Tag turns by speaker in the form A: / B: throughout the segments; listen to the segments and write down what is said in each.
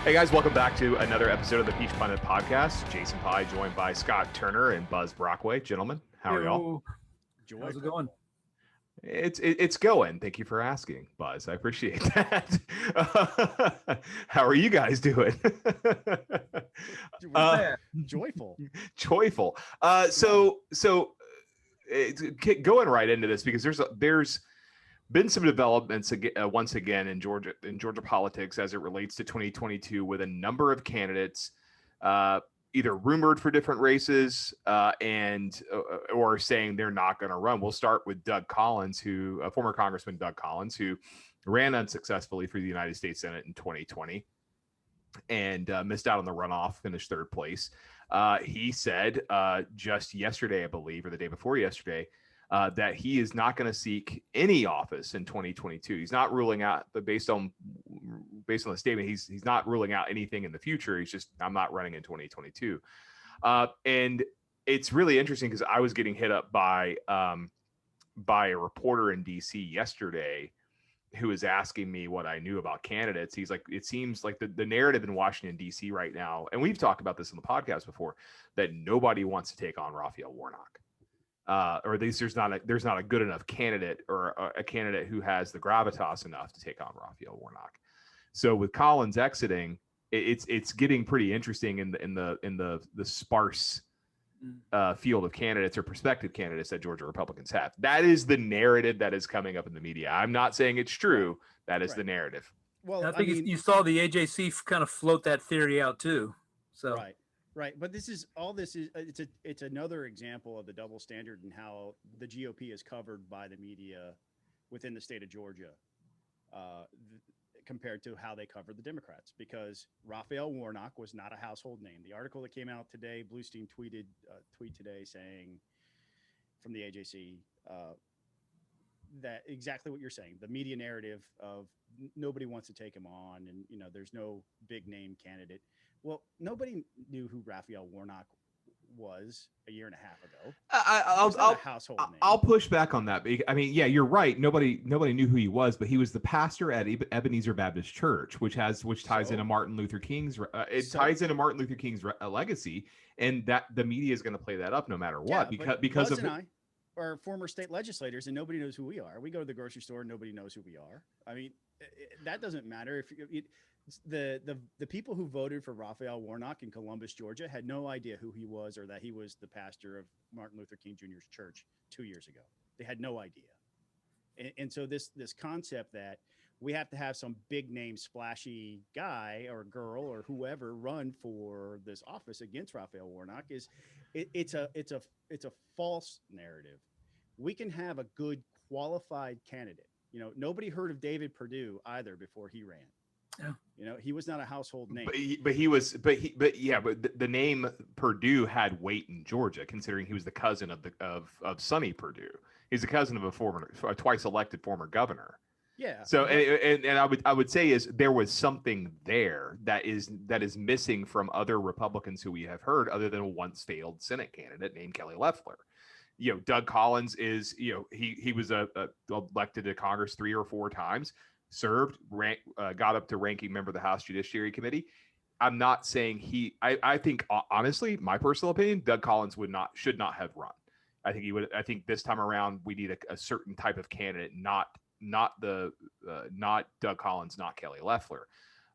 A: Hey guys, welcome back to another episode of the Peach Pundit Podcast. Jason Pye joined by Scott Turner and Buzz Brockway. Gentlemen, how are y'all?
B: How's it going?
A: It's going. Thank you for asking, Buzz. I appreciate that. How are you guys doing?
B: Joyful.
A: Joyful. So it's going right into this because there's been some developments once again in Georgia politics as it relates to 2022 with a number of candidates either rumored for different races or saying they're not going to run. We'll start with Doug Collins, former Congressman Doug Collins, who ran unsuccessfully for the United States Senate in 2020 and missed out on the runoff, finished third place. He said just yesterday, I believe, or the day before yesterday, that he is not going to seek any office in 2022. He's not ruling out, but based on the statement, he's not ruling out anything in the future. He's just, I'm not running in 2022. And it's really interesting because I was getting hit up by a reporter in DC yesterday who was asking me what I knew about candidates. He's like, it seems like the narrative in Washington, D.C. right now, and we've talked about this in the podcast before, that nobody wants to take on Raphael Warnock. Or at least there's not a good enough candidate or a candidate who has the gravitas enough to take on Raphael Warnock. So with Collins exiting, it's getting pretty interesting in the sparse field of candidates or prospective candidates that Georgia Republicans have. That is the narrative that is coming up in the media. I'm not saying it's true. That is the narrative.
C: Well, I think you saw the AJC kind of float that theory out too. So
B: Right. But it's another example of the double standard and how the GOP is covered by the media within the state of Georgia compared to how they covered the Democrats, because Raphael Warnock was not a household name. The article that came out today, Bluestein tweet today saying from the AJC that exactly what you're saying, the media narrative of nobody wants to take him on and, there's no big name candidate. Well, nobody knew who Raphael Warnock was a year and a half ago.
A: I'll push back on that. I mean, yeah, you're right. Nobody knew who he was, but he was the pastor at Ebenezer Baptist Church, which ties into Martin Luther King's. Ties into Martin Luther King's legacy, and that the media is going to play that up no matter what. Because
B: Buzz and I are former state legislators, and nobody knows who we are. We go to the grocery store, and nobody knows who we are. I mean, that doesn't matter if the people who voted for Raphael Warnock in Columbus, Georgia, had no idea who he was or that he was the pastor of Martin Luther King Jr.'s church 2 years ago. They had no idea. And so this concept that we have to have some big name splashy guy or girl or whoever run for this office against Raphael Warnock it's a false narrative. We can have a good qualified candidate. Nobody heard of David Perdue either before he ran.
C: Yeah.
B: He was not a household name.
A: But the name Perdue had weight in Georgia, considering he was the cousin of Sonny Perdue. He's the cousin of a twice elected former governor.
B: Yeah.
A: So and I would say is there was something there that is missing from other Republicans who we have heard, other than a once failed Senate candidate named Kelly Loeffler. Doug Collins is he was elected to Congress 3 or 4 times. Served, got up to ranking member of the House Judiciary Committee. I'm not saying I think honestly, my personal opinion, Doug Collins should not have run. I think he would. I think this time around we need a certain type of candidate, not Doug Collins, not Kelly Loeffler.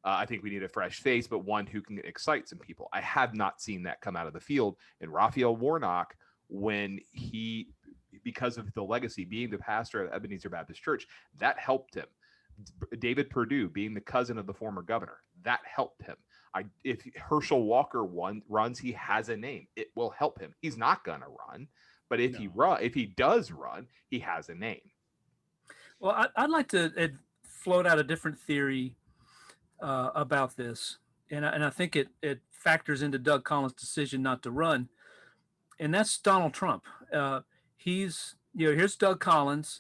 A: I think we need a fresh face, but one who can excite some people. I have not seen that come out of the field. And Raphael Warnock, because of the legacy, being the pastor at Ebenezer Baptist Church, that helped him. David Perdue being the cousin of the former governor, that helped him. If Herschel Walker runs, he has a name. It will help him. He's not going to run, but if he does run, he has a name.
C: Well, I'd like to float out a different theory about this, and I think it factors into Doug Collins' decision not to run, and that's Donald Trump. Here's Doug Collins,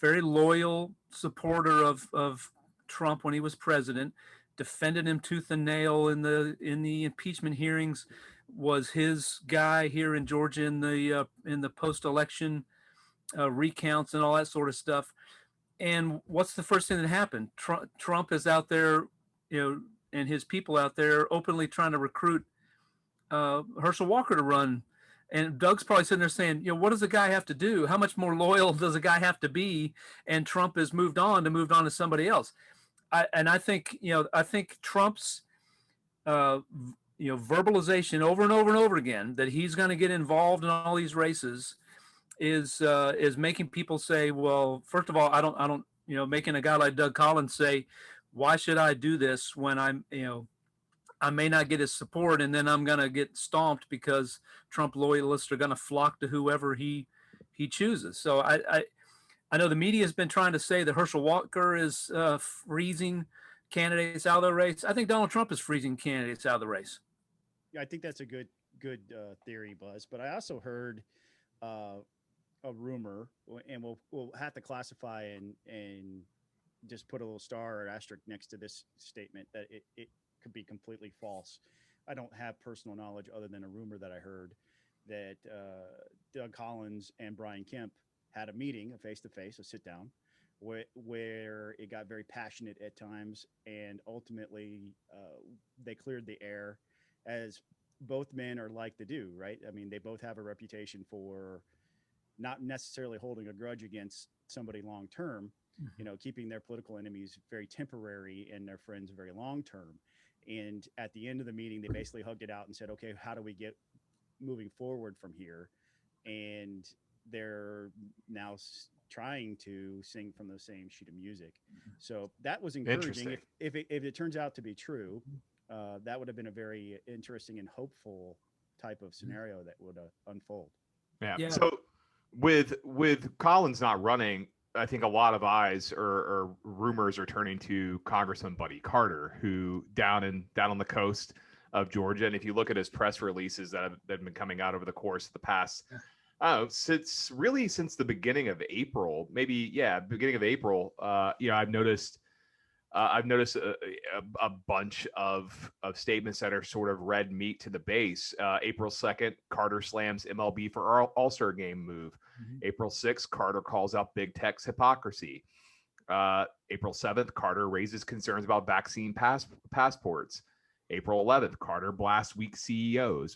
C: very loyal supporter of Trump when he was president, defended him tooth and nail in the impeachment hearings, was his guy here in Georgia in the post-election recounts and all that sort of stuff. And what's the first thing that happened? Trump is out there, and his people out there openly trying to recruit Herschel Walker to run. And Doug's probably sitting there saying, what does a guy have to do? How much more loyal does a guy have to be? And Trump has moved on to somebody else. I think Trump's, verbalization over and over and over again that he's going to get involved in all these races is making people say, well, first of all, I don't, making a guy like Doug Collins say, why should I do this when I may not get his support, and then I'm going to get stomped because Trump loyalists are going to flock to whoever he chooses. So I know the media has been trying to say that Herschel Walker is freezing candidates out of the race. I think Donald Trump is freezing candidates out of the race.
B: Yeah, I think that's a good theory, Buzz. But I also heard a rumor, and we'll have to classify and just put a little star or asterisk next to this statement that it could be completely false. I don't have personal knowledge other than a rumor that I heard that Doug Collins and Brian Kemp had a meeting, a face-to-face, a sit-down, where it got very passionate at times, and ultimately they cleared the air, as both men are like to do, right? I mean, they both have a reputation for not necessarily holding a grudge against somebody long-term, keeping their political enemies very temporary and their friends very long-term. And at the end of the meeting, they basically hugged it out and said, okay, how do we get moving forward from here? And they're now trying to sing from the same sheet of music. So that was encouraging. If it turns out to be true, that would have been a very interesting and hopeful type of scenario that would unfold.
A: Yeah. So with Collins not running, I think a lot of eyes or rumors are turning to Congressman Buddy Carter, who down on the coast of Georgia. And if you look at his press releases that have been coming out over the course of the past, since the beginning of April, beginning of April, I've noticed a bunch of statements that are sort of red meat to the base. April 2nd, Carter slams MLB for All-Star game move. April 6th, Carter calls out big tech's hypocrisy. April 7th, Carter raises concerns about vaccine passports. April 11th, Carter blasts weak CEOs.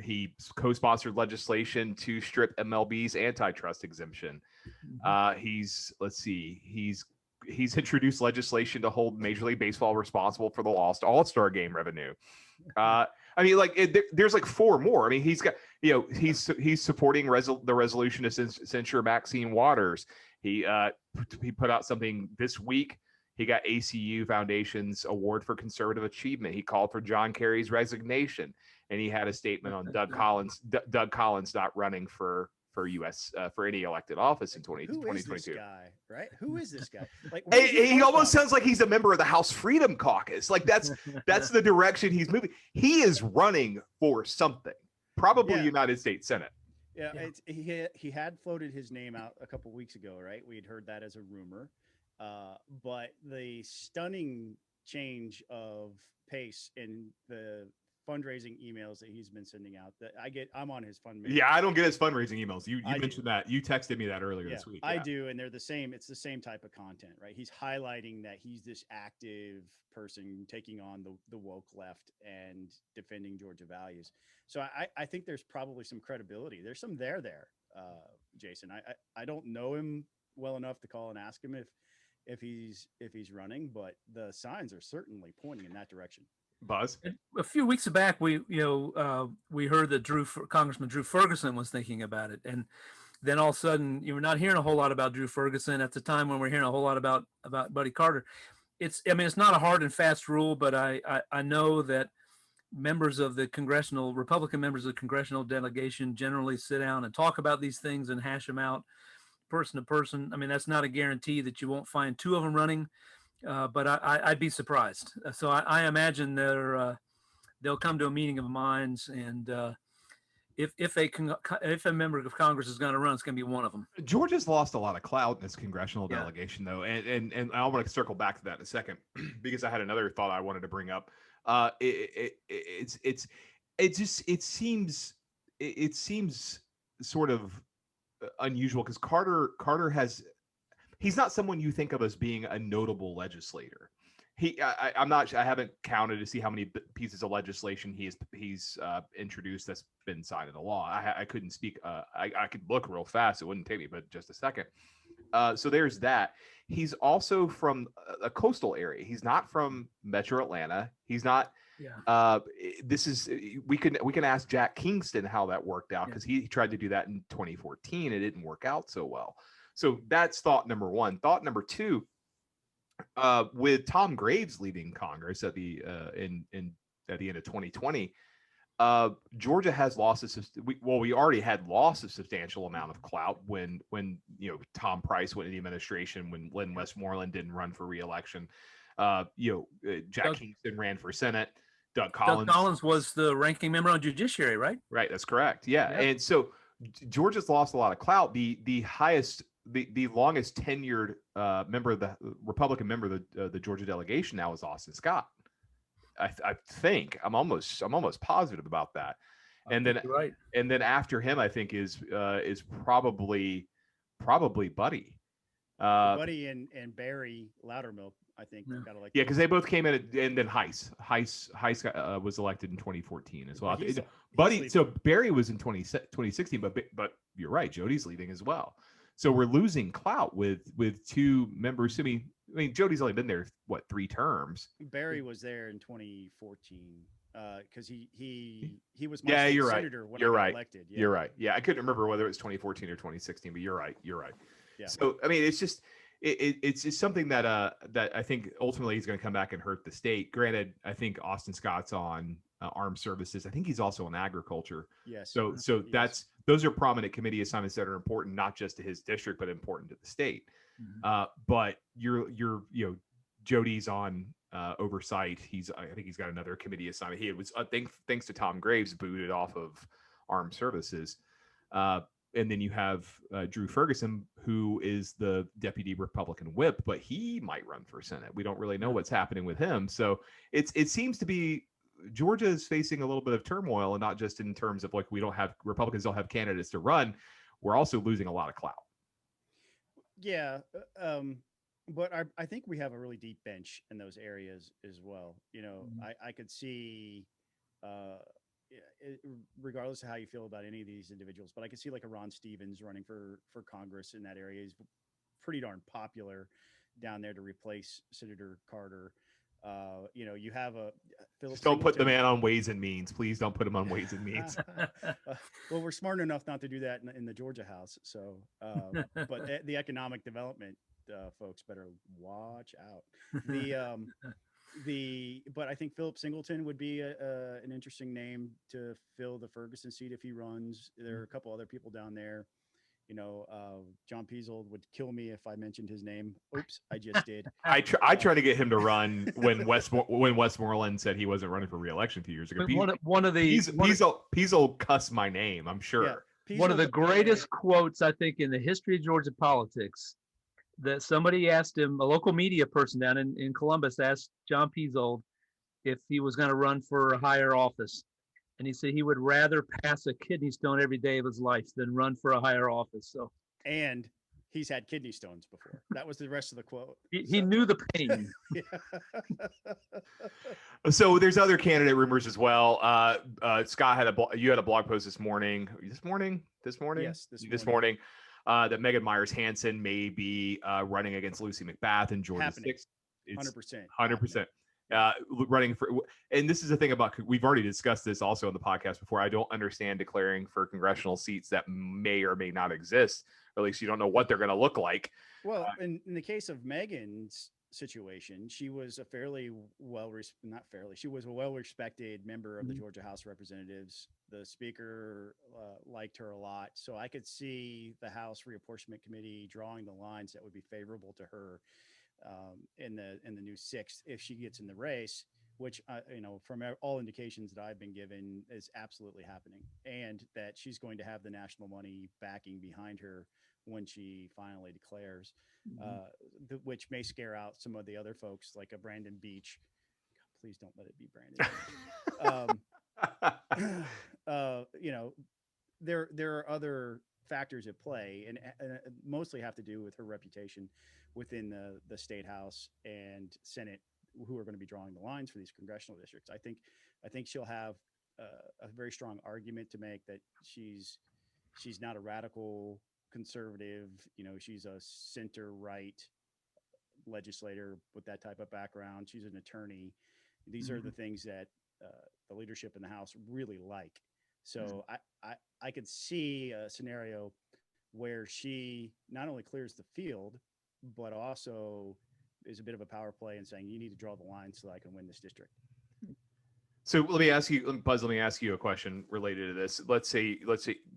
A: He co-sponsored legislation to strip MLB's antitrust exemption. He's introduced legislation to hold Major League Baseball responsible for the lost All-Star game revenue. There's like four more. I mean, he's got, he's supporting the resolution to censure Maxine Waters. He put out something this week. He got ACU Foundation's award for conservative achievement. He called for John Kerry's resignation, and he had a statement on Doug Collins not running for U.S. For any elected office in 2022.
B: Who is this guy, right? Who is this guy? Like,
A: he almost sounds like he's a member of the House Freedom Caucus. Like that's the direction he's moving. He is running for something, probably United States Senate.
B: Yeah. He had floated his name out a couple weeks ago, right? We had heard that as a rumor, but the stunning change of pace in the fundraising emails that he's been sending out that I'm on his fundraising.
A: Yeah, I don't get his fundraising emails. You mentioned that. You texted me that earlier this week.
B: I do. And they're the same. It's the same type of content, right? He's highlighting that he's this active person taking on the woke left and defending Georgia values. So I think there's probably some credibility. There's some there, Jason. I don't know him well enough to call and ask him if he's running, but the signs are certainly pointing in that direction.
A: Buzz.
C: A few weeks back, we heard that Congressman Drew Ferguson was thinking about it, and then all of a sudden, you were not hearing a whole lot about Drew Ferguson at the time when we're hearing a whole lot about Buddy Carter. It's not a hard and fast rule, but I know that Republican members of the congressional delegation generally sit down and talk about these things and hash them out person to person. I mean, that's not a guarantee that you won't find two of them running. But I'd be surprised. So I imagine they'll come to a meeting of minds, and if a member of Congress is going to run, it's going to be one of them.
A: Georgia's lost a lot of clout in this congressional delegation, though, and I want to circle back to that in a second because I had another thought I wanted to bring up. It seems sort of unusual because Carter has. He's not someone you think of as being a notable legislator. I'm not. I haven't counted to see how many pieces of legislation he's introduced that's been signed into law. I couldn't speak. I could look real fast. It wouldn't take me, but just a second. So there's that. He's also from a coastal area. He's not from Metro Atlanta. He's not.
C: Yeah.
A: This is we can ask Jack Kingston how that worked out, because he tried to do that in 2014. It didn't work out so well. So that's thought number one. Thought number two. With Tom Graves leaving Congress at the at the end of 2020, Georgia has lost we already had lost a substantial amount of clout when Tom Price went in the administration, when Lynn Westmoreland didn't run for reelection. Jack Kingston ran for Senate. Doug Collins
C: was the ranking member on Judiciary, right?
A: Right, that's correct. Yeah, and so Georgia's lost a lot of clout. The highest. The longest tenured member of the Republican member of the Georgia delegation now is Austin Scott. I think I'm almost positive about that. And then after him, I think is probably Buddy.
B: Buddy and Barry Loudermilk, I think.
A: Yeah, because they both came in, and then Heiss was elected in 2014 as well. So Barry was in 2016, but you're right, Jody's leaving as well. So we're losing clout with two members. I mean, Jody's only been there 3 terms.
B: Barry was there in 2014 because he was my state senator when I got elected. Yeah.
A: You're right. Yeah, I couldn't remember whether it was 2014 or 2016, but you're right. Yeah. So I mean, it's just it's just something that that I think ultimately is going to come back and hurt the state. Granted, I think Austin Scott's on armed services. I think he's also on agriculture.
B: Yes.
A: So those are prominent committee assignments that are important not just to his district but important to the state. Mm-hmm. But Jody's on oversight. I think he's got another committee assignment. He was thanks to Tom Graves booted off of armed services. And then you have Drew Ferguson, who is the deputy Republican whip, but he might run for Senate. We don't really know what's happening with him. So it seems to be Georgia is facing a little bit of turmoil, and not just in terms of Republicans don't have candidates to run. We're also losing a lot of clout.
B: Yeah. But I think we have a really deep bench in those areas as well. I could see, regardless of how you feel about any of these individuals, but I could see like a Ron Stevens running for Congress in that area. He's pretty darn popular down there to replace Senator Carter. You have a Phillip
A: Just don't put the man on Ways and Means. Please don't put him on Ways and Means.
B: Well, we're smart enough not to do that in the Georgia House. So, but the economic development folks better watch out. But I think Phillip Singleton would be an interesting name to fill the Ferguson seat if he runs. There are a couple other people down there. John Pezold would kill me if I mentioned his name. Oops, I just did.
A: I tried to get him to run when Westmoreland said he wasn't running for re-election a few years ago. Pezold cussed my name, I'm sure.
C: Yeah, one of the greatest quotes, I think, in the history of Georgia politics, that somebody asked him, a local media person down in Columbus asked John Pezold if he was going to run for a higher office. And he said he would rather pass a kidney stone every day of his life than run for a higher office. So,
B: and he's had kidney stones before. That was the rest of the quote.
C: He knew the pain.
A: So there's other candidate rumors as well. Scott you had a blog post this morning. This morning.
B: Yes,
A: this morning. That Meagan Myers Hanson may be running against Lucy McBath in Georgia 6. 100%. Running for, and this is the thing about, we've already discussed this also on the podcast before. I don't understand declaring for congressional seats that may or may not exist, or at least you don't know what they're going to look like.
B: Well, in the case of Megan's situation, she was a she was a well-respected member of the Georgia House of Representatives. The speaker liked her a lot. So I could see the House Reapportionment Committee drawing the lines that would be favorable to her in the new 6th if she gets in the race, which from all indications that I've been given is absolutely happening, and that she's going to have the national money backing behind her when she finally declares, which may scare out some of the other folks like a Brandon Beach. God, please don't let it be Brandon. There are other factors at play, and mostly have to do with her reputation within the state house and Senate who are going to be drawing the lines for these congressional districts. I think she'll have a very strong argument to make that she's not a radical conservative. You know, she's a center right legislator with that type of background. She's an attorney. These are the things that the leadership in the House really like. So I could see a scenario where she not only clears the field, but also is a bit of a power play in saying, you need to draw the line so I can win this district.
A: So let me ask you, Buzz, let me ask you a question related to this. Let's say,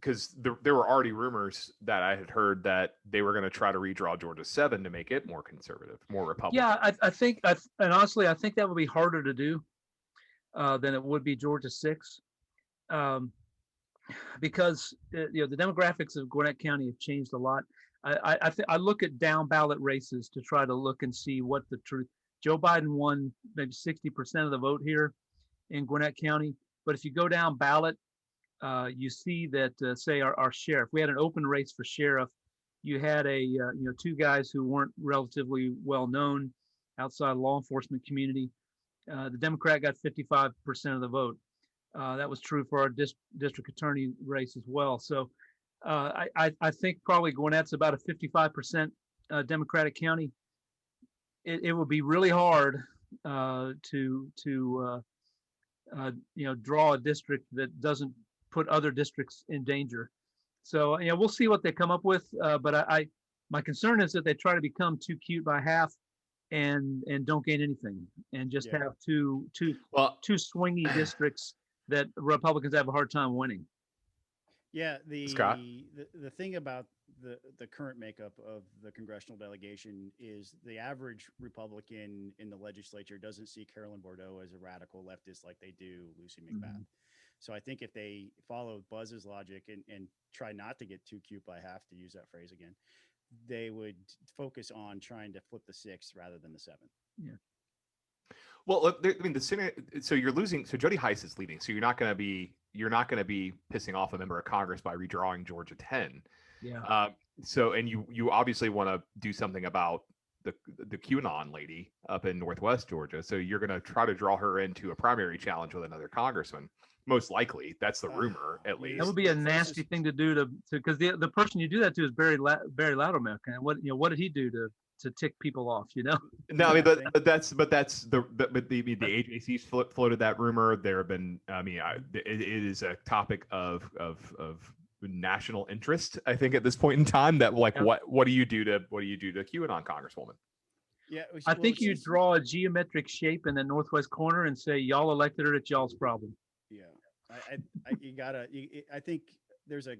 A: because there were already rumors that I had heard that they were going to try to redraw Georgia 7 to make it more conservative, more Republican.
C: Yeah, I think, and honestly, I think that would be harder to do than it would be Georgia 6. Because the demographics of Gwinnett County have changed a lot. I look at down ballot races to try to look and see what the truth. Joe Biden won maybe 60% of the vote here in Gwinnett County, but if you go down ballot, you see that say our sheriff. We had an open race for sheriff. You had two guys who weren't relatively well known outside the law enforcement community. The Democrat got 55% of the vote. That was true for our district attorney race as well. So I think probably Gwinnett's about a 55% Democratic county. It would be really hard to draw a district that doesn't put other districts in danger. So we'll see what they come up with. But my concern is that they try to become too cute by half and don't gain anything and just have two swingy districts that Republicans have a hard time winning.
B: Yeah,
A: Scott?
B: The thing about the current makeup of the congressional delegation is the average Republican in the legislature doesn't see Carolyn Bordeaux as a radical leftist like they do Lucy McBath. So I think if they follow Buzz's logic and try not to get too cute by half, to use that phrase again, they would focus on trying to flip the 6 rather than the 7.
C: Yeah.
A: Well, I mean, the Senate. So you're losing. So Jody Heiss is leaving. So you're not going to be pissing off a member of Congress by redrawing Georgia 10.
C: Yeah.
A: And you obviously want to do something about the QAnon lady up in Northwest Georgia. So you're going to try to draw her into a primary challenge with another congressman. Most likely, that's the rumor, at least.
C: That would be a nasty thing to do to because the person you do that to is Barry Loudermilk. And what did he do to tick people off?
A: No, I mean, but the agencies floated that rumor. There have been, it is a topic of national interest, I think, at this point in time. That what do you do to QAnon congresswoman?
B: Yeah,
C: I think you draw a geometric shape in the northwest corner and say y'all elected her, it's y'all's problem.
B: Yeah, I think there's a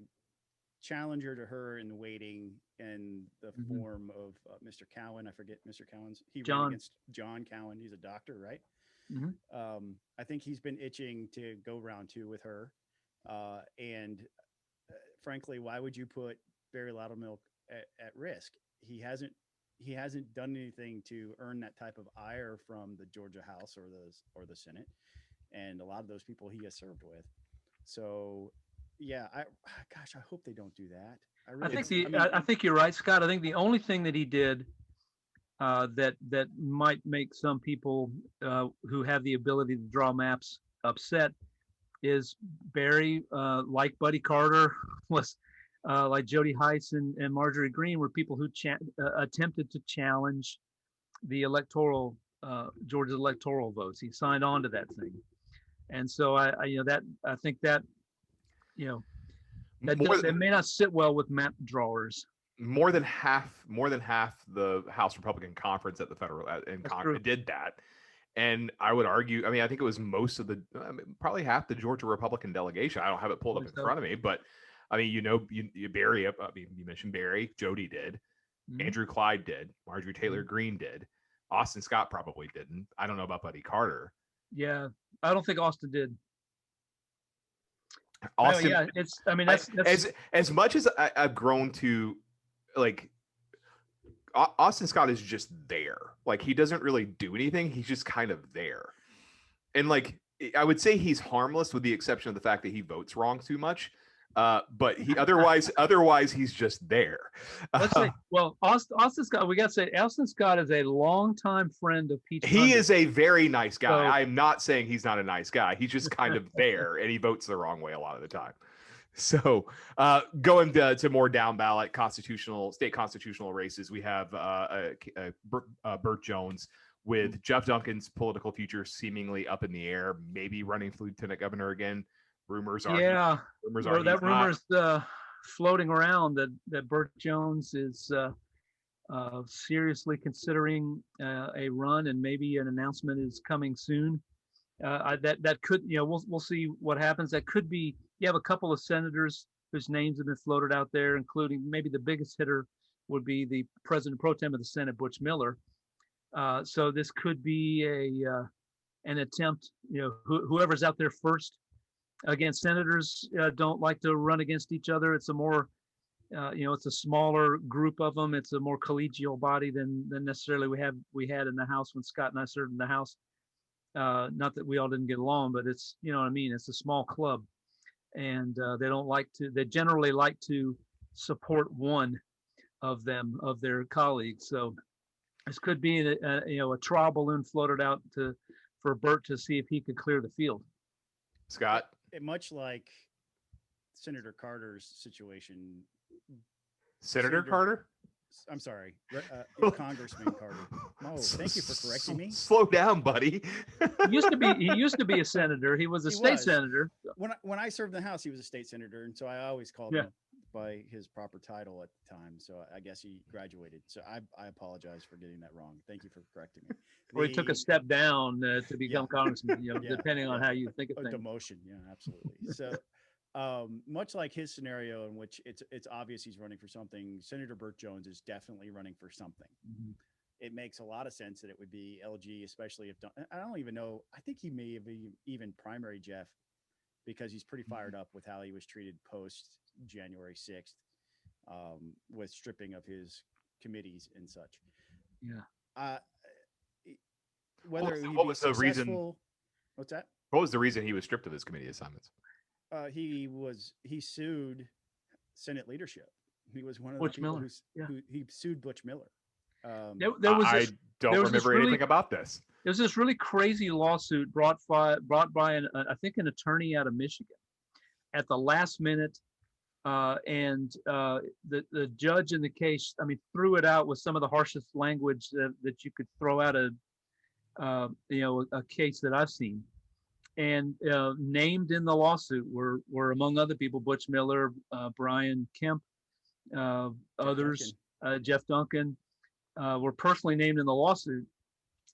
B: challenger to her in waiting in the form of Mr. Cowan. I forget Mr. Cowan's. He ran against John Cowan. He's a doctor, right? I think he's been itching to go round 2 with her. And frankly, why would you put Barry Loudermilk at risk? He hasn't done anything to earn that type of ire from the Georgia House or the Senate, and a lot of those people he has served with. So, yeah, I hope they don't do that. I think you're right, Scott. I think the only thing that he did that might make some people who have the ability to draw maps upset is Barry, like Buddy Carter, was like Jody Heiss and Marjorie Greene, were people who attempted to challenge the Georgia's electoral votes. He signed on to that thing, and so I think that that may not sit well with map drawers.
A: More than half the House Republican Conference at the federal Congress did that. And I would argue, I think it was most of probably half the Georgia Republican delegation. I don't have it pulled up in front of me, but Barry, you mentioned Barry, Jody did, Andrew Clyde did, Marjorie Taylor Greene did, Austin Scott probably didn't. I don't know about Buddy Carter.
C: Yeah, I don't think Austin did.
A: Austin,
C: that's
A: as much as I've grown to like. Austin Scott is just there. Like, he doesn't really do anything. He's just kind of there. And I would say he's harmless with the exception of the fact that he votes wrong too much. But he otherwise he's just there.
C: Let's say, well, Austin Scott, we got to say, Austin Scott is a longtime friend of Pete.
A: He is a very nice guy.
C: So,
A: I'm not saying he's not a nice guy. He's just kind of there, and he votes the wrong way a lot of the time. So going to more down ballot state constitutional races, we have Bert Jones with Jeff Duncan's political future seemingly up in the air, maybe running for lieutenant governor again. Rumors are
C: floating around that Bert Jones is seriously considering a run, and maybe an announcement is coming soon. That could, we'll see what happens. That could be. You have a couple of senators whose names have been floated out there, including maybe the biggest hitter would be the president pro tem of the Senate, Butch Miller. So this could be an attempt. Whoever's out there first. Again, senators don't like to run against each other. It's a more, it's a smaller group of them. It's a more collegial body than necessarily we had in the House when Scott and I served in the House. Not that we all didn't get along, but it's, you know what I mean? It's a small club, and they generally like to support one of their colleagues. So this could be a trial balloon floated out for Bert to see if he could clear the field.
A: Scott?
B: Much like Senator Carter's situation.
A: Senator Carter?
B: I'm sorry, Congressman Carter. Oh, thank you for correcting me.
A: Slow down, buddy.
C: He used to be a senator. He was a state senator.
B: When I served in the House, he was a state senator, and so I always called him by his proper title at the time. So I guess he graduated. So I apologize for getting that wrong. Thank you for correcting me.
C: Well, he took a step down to become congressman, depending on how you think of things.
B: Demotion, yeah, absolutely. So much like his scenario, in which it's obvious he's running for something, Senator Bert Jones is definitely running for something. Mm-hmm. It makes a lot of sense that it would be LG, especially if I don't even know. I think he may have even primary Jeff, because he's pretty fired up with how he was treated post January 6th, with stripping of his committees and such.
C: Yeah.
B: Whether
A: what was the reason?
B: What's that?
A: What was the reason he was stripped of his committee assignments?
B: He sued Senate leadership. He was one of
C: Butch
B: the people
C: Miller.
B: who he sued Butch Miller.
A: I don't remember anything about this.
C: There's this really crazy lawsuit brought by I think an attorney out of Michigan at the last minute, and the judge in the case, threw it out with some of the harshest language that you could throw out a case that I've seen. And named in the lawsuit were among other people, Butch Miller, Brian Kemp, others, Jeff Duncan, were personally named in the lawsuit.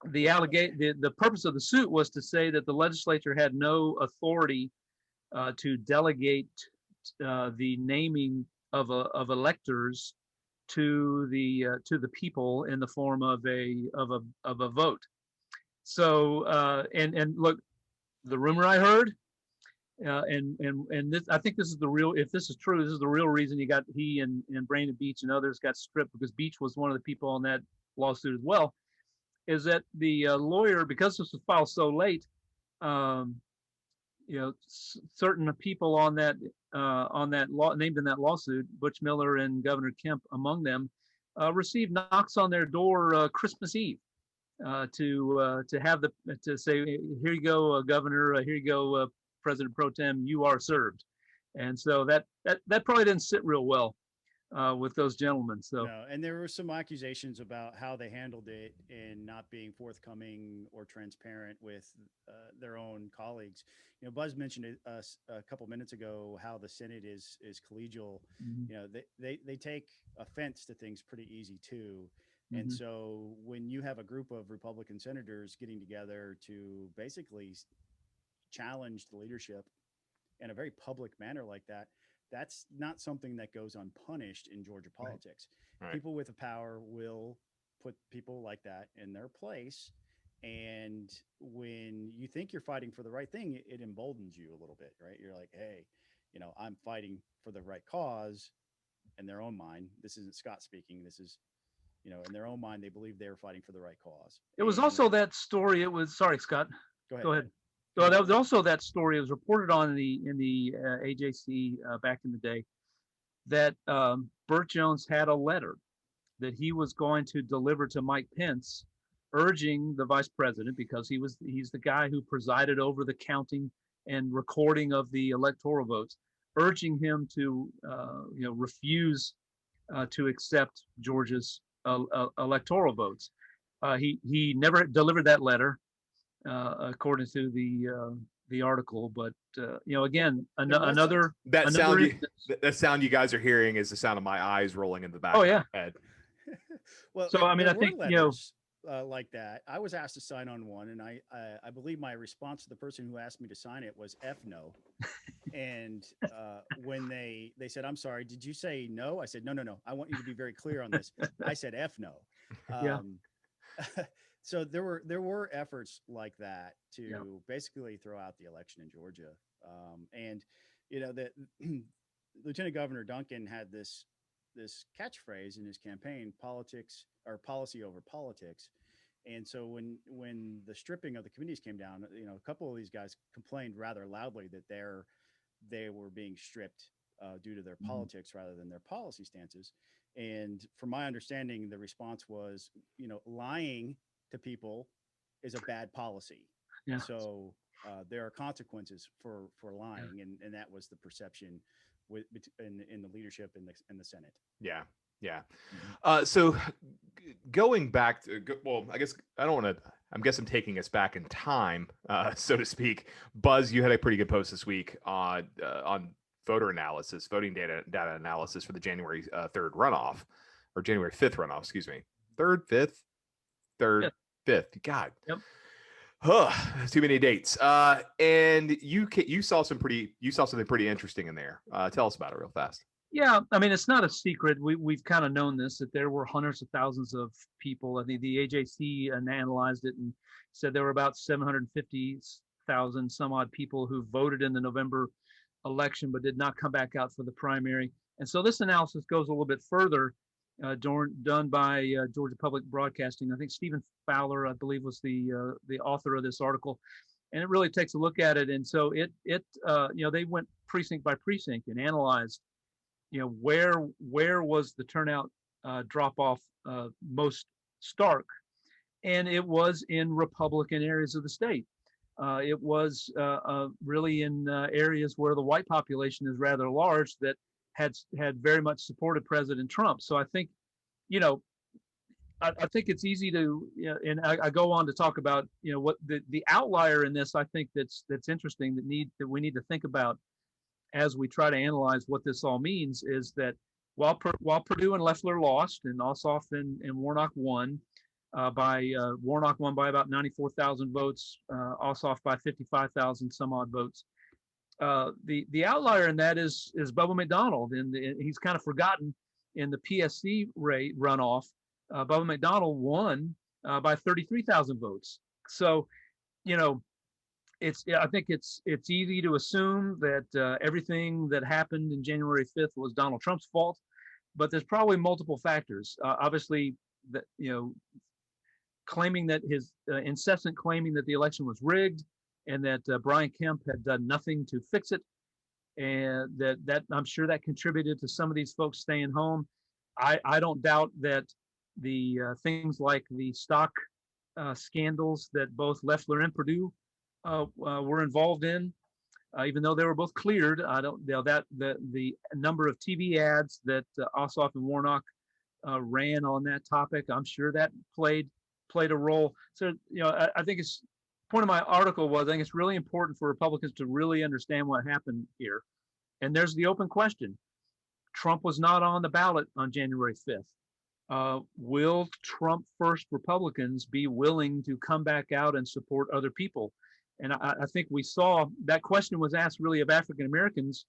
C: The purpose of the suit was to say that the legislature had no authority to delegate the naming of electors to the people in the form of a vote. So and look. The rumor I heard, and this, I think this is the real. If this is true, this is the real reason he and Brandon Beach and others got stripped, because Beach was one of the people on that lawsuit as well. Is that the lawyer, because this was filed so late, certain people on that law named in that lawsuit, Butch Miller and Governor Kemp among them, received knocks on their door Christmas Eve. To say, here you go, Governor, here you go, President Pro Tem, you are served. And so that probably didn't sit real well with those gentlemen. So
B: no, and there were some accusations about how they handled it in not being forthcoming or transparent with their own colleagues. Buzz mentioned it a couple minutes ago, how the Senate is collegial. Mm-hmm. They take offense to things pretty easy too. And mm-hmm. So when you have a group of Republican senators getting together to basically challenge the leadership in a very public manner like that, that's not something that goes unpunished in Georgia politics. Right. People with the power will put people like that in their place. And when you think you're fighting for the right thing, it emboldens you a little bit, right? You're like, hey, I'm fighting for the right cause. In their own mind, this isn't Scott speaking. This is, in their own mind, they believe they're fighting for the right cause.
C: It was also that story. It was, sorry, Scott.
B: Go ahead.
C: So that was also that story. It was reported on in the AJC back in the day that Bert Jones had a letter that he was going to deliver to Mike Pence, urging the vice president, because he's the guy who presided over the counting and recording of the electoral votes, urging him to refuse to accept Georgia's electoral votes. He never delivered that letter, according to the article. But again, another
A: that
C: another
A: sound you guys are hearing is the sound of my eyes rolling in the back
C: Oh,
A: of
C: yeah.
A: my head.
B: Well,
C: So I mean, I think
B: like that. I was asked to sign on one, and I believe my response to the person who asked me to sign it was F no. And when they said, "I'm sorry, did you say no?" I said, "No. I want you to be very clear on this. I said F no."
C: Yeah.
B: So there were efforts like that to basically throw out the election in Georgia, and that Lieutenant Governor Duncan had this catchphrase in his campaign: politics or policy over politics. And so when the stripping of the committees came down, a couple of these guys complained rather loudly that they were being stripped due to their politics rather than their policy stances. And from my understanding, the response was, lying to people is a bad policy.
C: Yeah.
B: So there are consequences for lying, and that was the perception in the leadership in the Senate.
A: Yeah. So going back to, I guess I don't want to, I guess I'm taking us back in time, so to speak. Buzz, you had a pretty good post this week on voting data analysis for the January 3rd runoff, or January 5th runoff, excuse me. 3rd, 5th. God.
C: Yep.
A: Too many dates. And you saw something pretty interesting in there. Tell us about it real fast.
C: Yeah, I mean, it's not a secret. We've kind of known this, that there were hundreds of thousands of people. I think the AJC analyzed it and said there were about 750,000 some odd people who voted in the November election but did not come back out for the primary. And so this analysis goes a little bit further, done by Georgia Public Broadcasting. I think Stephen Fowler, I believe, was the author of this article, and it really takes a look at it. And so they went precinct by precinct and analyzed, where was the turnout drop off most stark, and it was in Republican areas of the state. It was really in areas where the white population is rather large that had very much supported President Trump. So I think, I think it's easy to, and I go on to talk about, what the outlier in this, I think that's interesting that we need to think about as we try to analyze what this all means, is that while Perdue and Loeffler lost and Ossoff and Warnock won, Warnock won by about 94,000 votes, Ossoff by 55,000 some odd votes. The outlier in that is Bubba McDonald, and he's kind of forgotten in the PSC runoff. Bubba McDonald won by 33,000 votes. So, I think it's easy to assume that everything that happened in January 5th was Donald Trump's fault, but there's probably multiple factors. Obviously, that claiming that his incessant claiming that the election was rigged and that Brian Kemp had done nothing to fix it, and that I'm sure that contributed to some of these folks staying home. I don't doubt that the things like the stock scandals that both Loeffler and Perdue were involved in, even though they were both cleared. I don't that the number of TV ads that Ossoff and Warnock ran on that topic, I'm sure that played a role. So I think it's point of my article was, I think it's really important for Republicans to really understand what happened here. And there's the open question: Trump was not on the ballot on January 5th. Will Trump first Republicans be willing to come back out and support other people? And I think we saw that question was asked really of African Americans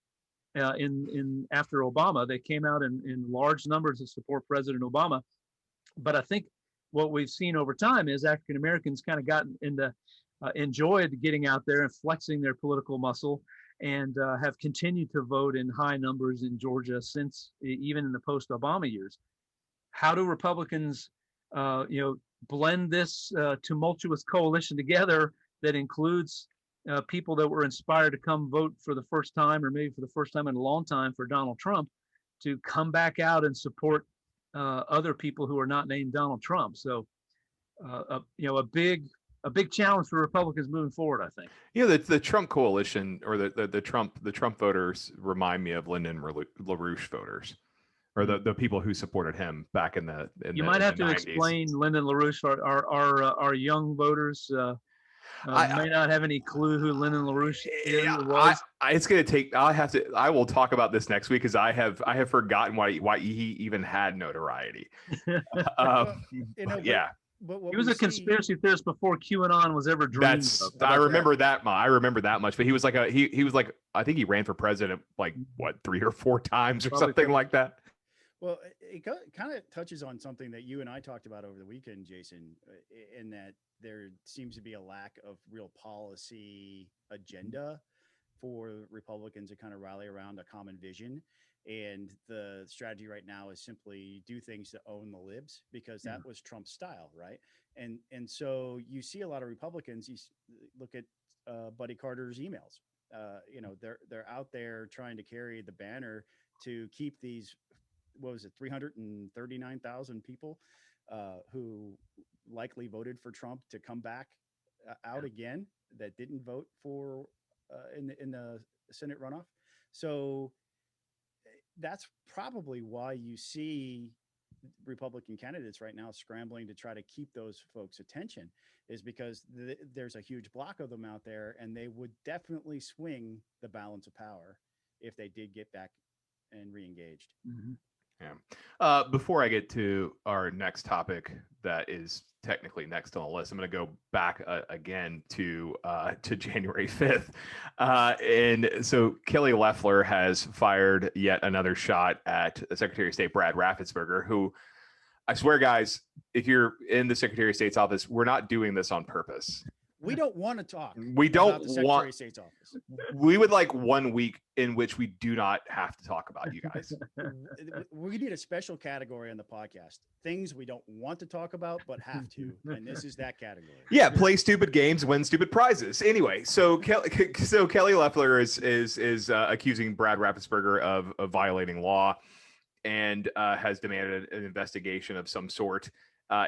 C: in after Obama. They came out in large numbers to support President Obama. But I think what we've seen over time is African Americans kind of gotten enjoyed getting out there and flexing their political muscle, and have continued to vote in high numbers in Georgia since even in the post-Obama years. How do Republicans, blend this tumultuous coalition together that includes people that were inspired to come vote for the first time, or maybe for the first time in a long time, for Donald Trump, to come back out and support other people who are not named Donald Trump. So, a big challenge for Republicans moving forward, I think.
A: The Trump coalition, or the Trump voters remind me of Lyndon LaRouche voters, or the people who supported him back in the
C: You might have to
A: 90s.
C: explain Lyndon LaRouche. Our young voters may not have any clue who Lyndon LaRouche was.
A: It's going to take. I will talk about this next week, because I have forgotten why he even had notoriety. Yeah.
B: But
C: he was a conspiracy theorist before QAnon was ever dreamed of.
A: I remember that. I remember that much. But he was like he was like, I think he ran for president like 3 or 4 times or probably something like that.
B: Well, it kind of touches on something that you and I talked about over the weekend, Jason, in that there seems to be a lack of real policy agenda for Republicans to kind of rally around a common vision. And the strategy right now is simply do things to own the libs, because that was Trump's style, right? And so you see a lot of Republicans. You look at Buddy Carter's emails. They're out there trying to carry the banner to keep these, 339,000 people who likely voted for Trump to come back out again, that didn't vote for in the Senate runoff. So that's probably why you see Republican candidates right now scrambling to try to keep those folks' attention, is because there's a huge block of them out there, and they would definitely swing the balance of power if they did get back and re-engaged.
C: Mm-hmm.
A: Yeah. Before I get to our next topic, that is technically next on the list, I'm going to go back again to January 5th. And so Kelly Loeffler has fired yet another shot at Secretary of State Brad Raffensperger, who, I swear, guys, if you're in the Secretary of State's office, we're not doing this on purpose.
B: We don't want to talk.
A: We don't
B: about the Secretary of State's office.
A: We would like 1 week in which we do not have to talk about you guys.
B: We need a special category on the podcast: things we don't want to talk about but have to, and this is that category.
A: Yeah, play stupid games, win stupid prizes. Anyway, so Kelly Loeffler is accusing Brad Raffensperger of violating law, and has demanded an investigation of some sort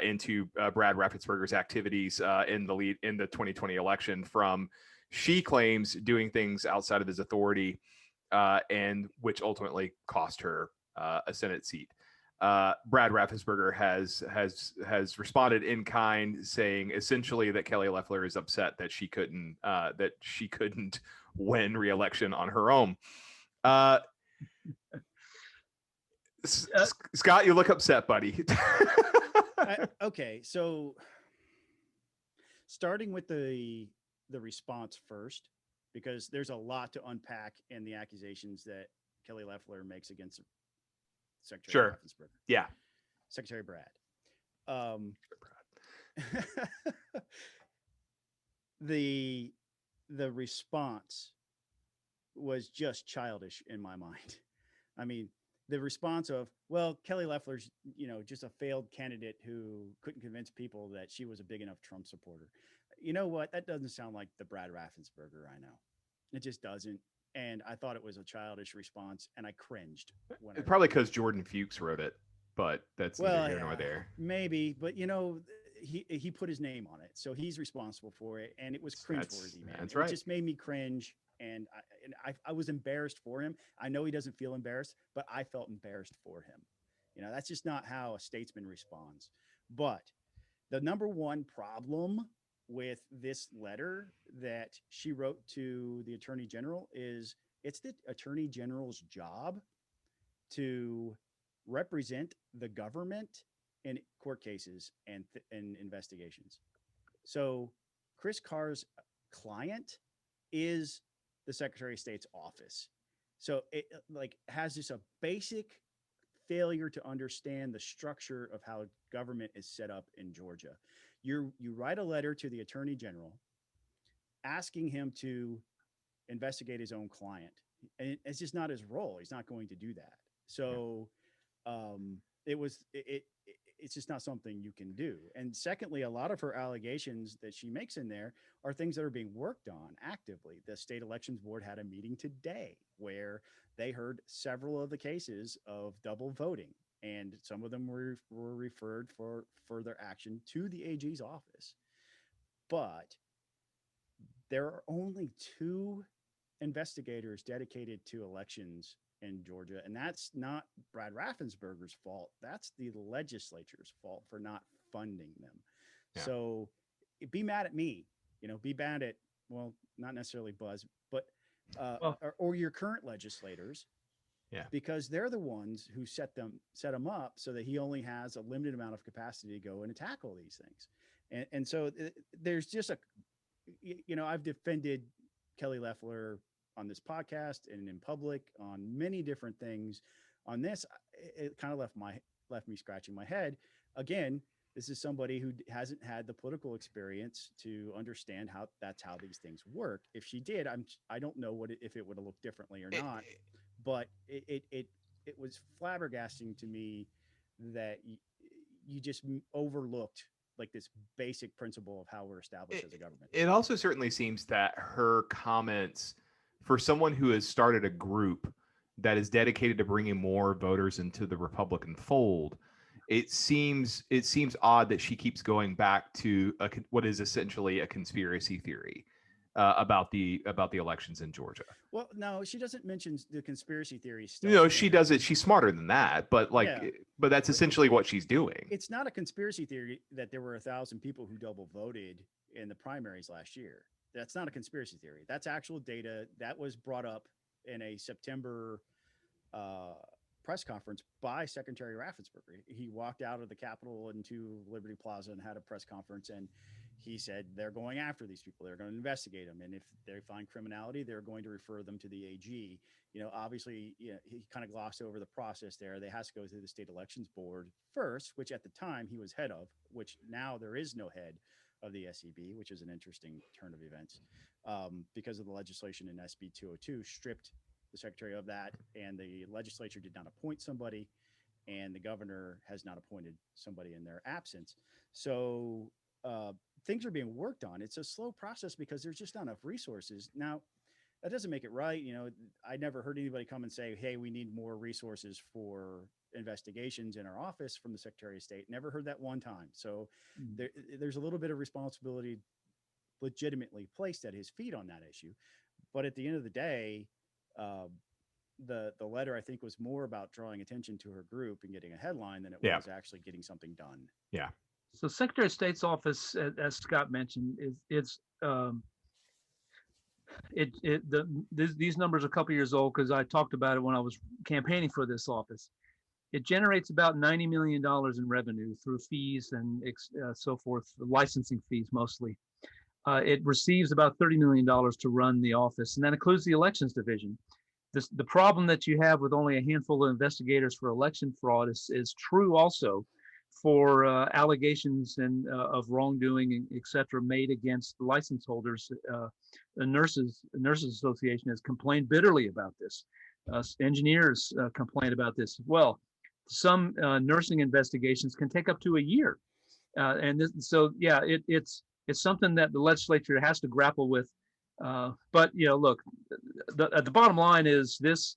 A: into Brad Raffensperger's activities in the 2020 election, from, she claims, doing things outside of his authority, and which ultimately cost her a Senate seat. Brad Raffensperger has responded in kind, saying essentially that Kelly Loeffler is upset that she couldn't win re-election on her own. Scott, you look upset, buddy.
B: Okay, so starting with the response first, because there's a lot to unpack in the accusations that Kelly Loeffler makes against Secretary Raffensperger.
A: Yeah.
B: Secretary Brad. The response was just childish in my mind. I mean, the response of, well, Kelly Loeffler's, just a failed candidate who couldn't convince people that she was a big enough Trump supporter. You know what? That doesn't sound like the Brad Raffensperger I know. It just doesn't. And I thought it was a childish response, and I cringed.
A: Probably because Jordan Fuchs wrote it, but that's neither here nor there.
B: Maybe, but he put his name on it, so he's responsible for it, and it was cringeworthy, man.
A: That's right.
B: It just made me cringe. And I was embarrassed for him. I know he doesn't feel embarrassed, but I felt embarrassed for him. That's just not how a statesman responds. But the number one problem with this letter that she wrote to the Attorney General is it's the Attorney General's job to represent the government in court cases and investigations. So Chris Carr's client is the Secretary of State's office. So it has just a basic failure to understand the structure of how government is set up in Georgia. You write a letter to the Attorney General asking him to investigate his own client. And it's just not his role. He's not going to do that. So it it's just not something you can do. And secondly, a lot of her allegations that she makes in there are things that are being worked on actively. The state elections board had a meeting today where they heard several of the cases of double voting, and some of them were referred for further action to the AG's office. But there are only 2 investigators dedicated to elections in Georgia, and that's not Brad Raffensperger's fault. That's the legislature's fault for not funding them. Yeah. So be mad at me, be mad at, well, not necessarily Buzz, but or your current legislators.
A: Yeah.
B: Because they're the ones who set them up so that he only has a limited amount of capacity to go and tackle these things. And so there's just I've defended Kelly Loeffler on this podcast and in public on many different things. On this, it kind of left me scratching my head. Again, this is somebody who hasn't had the political experience to understand how these things work. If she did, I don't know if it would have looked differently or not. But it was flabbergasting to me that you just overlooked like this basic principle of how we're established as a government.
A: It also certainly seems that her comments, for someone who has started a group that is dedicated to bringing more voters into the Republican fold, it seems odd that she keeps going back to what is essentially a conspiracy theory about the elections in Georgia.
B: Well, no, she doesn't mention the conspiracy theory stuff.
A: She does it. She's smarter than that, but but that's essentially what she's doing.
B: It's not a conspiracy theory that there were 1,000 people who double voted in the primaries last year. That's not a conspiracy theory. That's actual data that was brought up in a September press conference by Secretary Raffensperger. He walked out of the Capitol into Liberty Plaza and had a press conference, and he said they're going after these people. They're going to investigate them, and if they find criminality, they're going to refer them to the AG. Obviously, he kind of glossed over the process there. They has to go through the state elections board first, which at the time he was head of, which now there is no head of the SEB, which is an interesting turn of events, because of the legislation in SB 202 stripped the secretary of that, and the legislature did not appoint somebody, and the governor has not appointed somebody in their absence. So things are being worked on. It's a slow process because there's just not enough resources. Now, that doesn't make it right. I never heard anybody come and say, hey, we need more resources for investigations in our office from the Secretary of State. Never heard that one time. So there's a little bit of responsibility legitimately placed at his feet on that issue. But at the end of the day, the letter, I think, was more about drawing attention to her group and getting a headline than it was actually getting something done.
A: Yeah.
C: So Secretary of State's office, as Scott mentioned, these numbers are a couple years old because I talked about it when I was campaigning for this office. It generates about $90 million in revenue through fees and so forth, licensing fees mostly. It receives about $30 million to run the office, and that includes the elections division. The problem that you have with only a handful of investigators for election fraud is true also for allegations of wrongdoing, et cetera, made against license holders. The Nurses Association has complained bitterly about this. Engineers complain about this as well. Some nursing investigations can take up to a year. It's something that the legislature has to grapple with. But look, the bottom line is this.